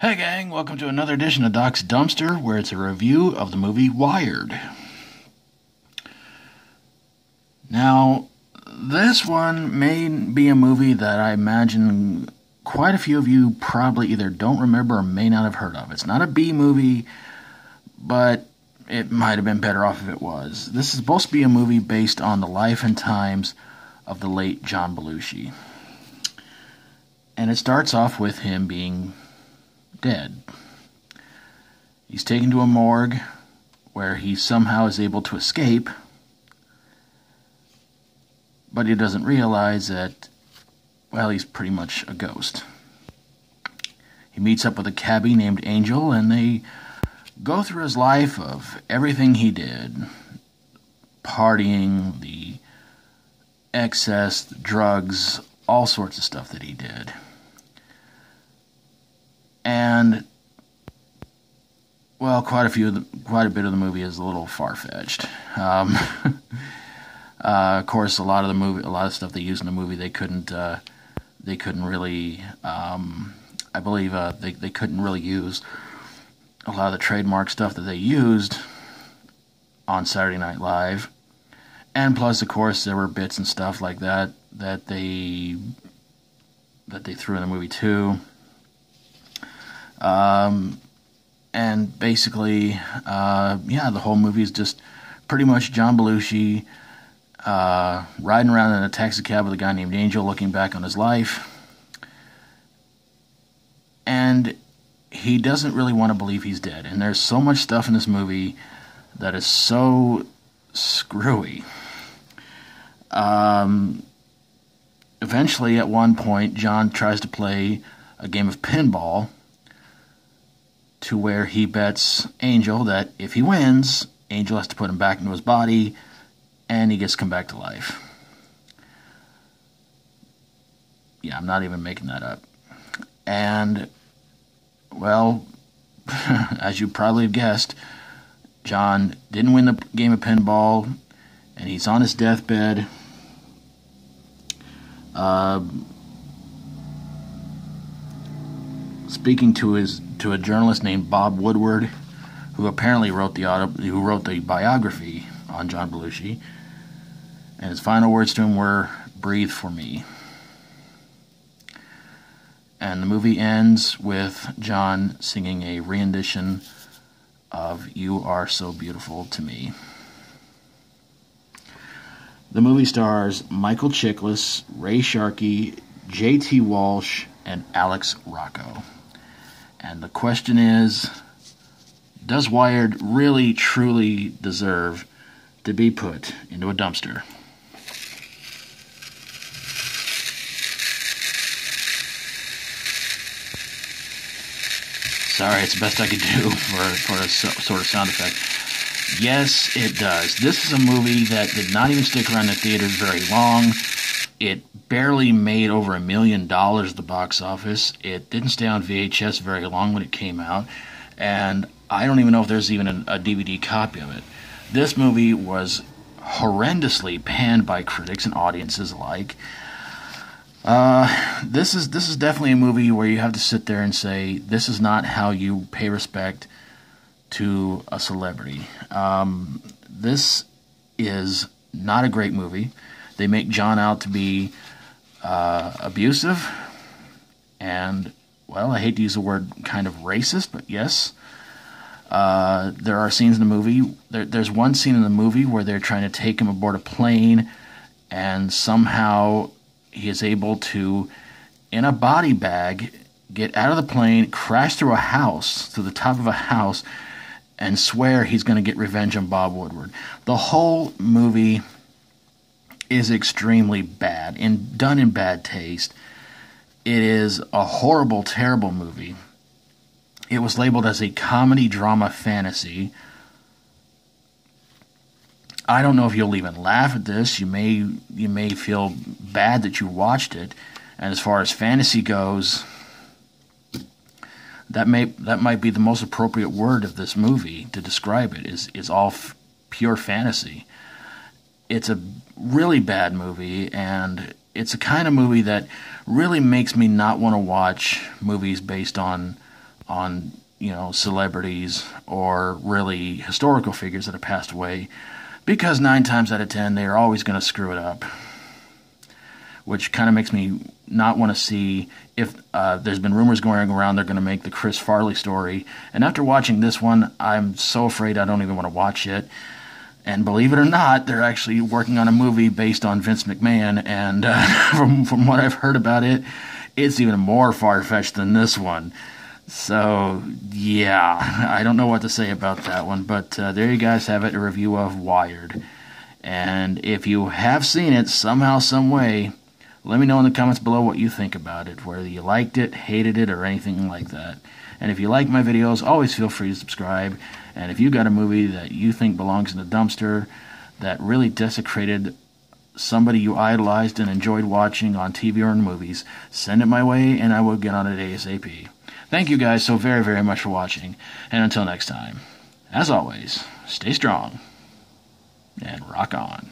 Hey gang, welcome to another edition of Doc's Dumpster, where it's a review of the movie Wired. Now, this one may be a movie that I imagine quite a few of you probably either don't remember or may not have heard of. It's not a B movie, but it might have been better off if it was. This is supposed to be a movie based on the life and times of the late John Belushi. And it starts off with him being dead. He's taken to a morgue where he somehow is able to escape, but he doesn't realize that, well, he's pretty much a ghost. He meets up with a cabbie named Angel, and they go through his life of everything he did. Partying, the excess, the drugs, all sorts of stuff that he did. And, well, quite a bit of the movie is a little far-fetched. Of course, a lot of stuff they used in the movie, they couldn't really, I believe, they couldn't really use a lot of the trademark stuff that they used on Saturday Night Live. And plus, of course, there were bits and stuff like that they threw in the movie too. And basically, the whole movie is just pretty much John Belushi riding around in a taxi cab with a guy named Angel, looking back on his life. And he doesn't really want to believe he's dead. And there's so much stuff in this movie that is so screwy. Eventually, at one point, John tries to play a game of pinball to where he bets Angel that if he wins, Angel has to put him back into his body, and he gets to come back to life. Yeah, I'm not even making that up. And, well, as you probably have guessed, John didn't win the game of pinball, and he's on his deathbed. Speaking to a journalist named Bob Woodward, who apparently wrote the biography on John Belushi, and his final words to him were, "Breathe for me." And the movie ends with John singing a rendition of "You Are So Beautiful to Me." The movie stars Michael Chiklis, Ray Sharkey, J.T. Walsh, and Alex Rocco. And the question is, does Wired really, truly deserve to be put into a dumpster? Sorry, it's the best I could do for a sort of sound effect. Yes, it does. This is a movie that did not even stick around the theaters very long. It barely made over $1 million at the box office. It didn't stay on VHS very long when it came out. And I don't even know if there's even a DVD copy of it. This movie was horrendously panned by critics and audiences alike. This is definitely a movie where you have to sit there and say, this is not how you pay respect to a celebrity. This is not a great movie. They make John out to be abusive and, well, I hate to use the word kind of racist, but yes. There are scenes in the movie. There's one scene in the movie where they're trying to take him aboard a plane, and somehow he is able to, in a body bag, get out of the plane, crash through the top of a house, and swear he's going to get revenge on Bob Woodward. The whole movie is extremely bad and done in bad taste. It is a horrible, terrible movie. It was labeled as a comedy, drama, fantasy. I don't know if you'll even laugh at this. You may feel bad that you watched it. And as far as fantasy goes, that might be the most appropriate word of this movie to describe it. Is all pure fantasy. It's a really bad movie, and it's a kind of movie that really makes me not want to watch movies based on on, celebrities or really historical figures that have passed away, because 9 times out of 10 they are always going to screw it up, which kind of makes me not want to see if there's been rumors going around they're going to make the Chris Farley story. And after watching this one, I'm so afraid I don't even want to watch it. And believe it or not, they're actually working on a movie based on Vince McMahon, and from what I've heard about it, it's even more far-fetched than this one. So, yeah, I don't know what to say about that one, but there you guys have it, a review of Wired. And if you have seen it somehow, some way, let me know in the comments below what you think about it, whether you liked it, hated it, or anything like that. And if you like my videos, always feel free to subscribe. And if you got a movie that you think belongs in the dumpster, that really desecrated somebody you idolized and enjoyed watching on TV or in movies, send it my way and I will get on it ASAP. Thank you guys so very, very much for watching. And until next time, as always, stay strong and rock on.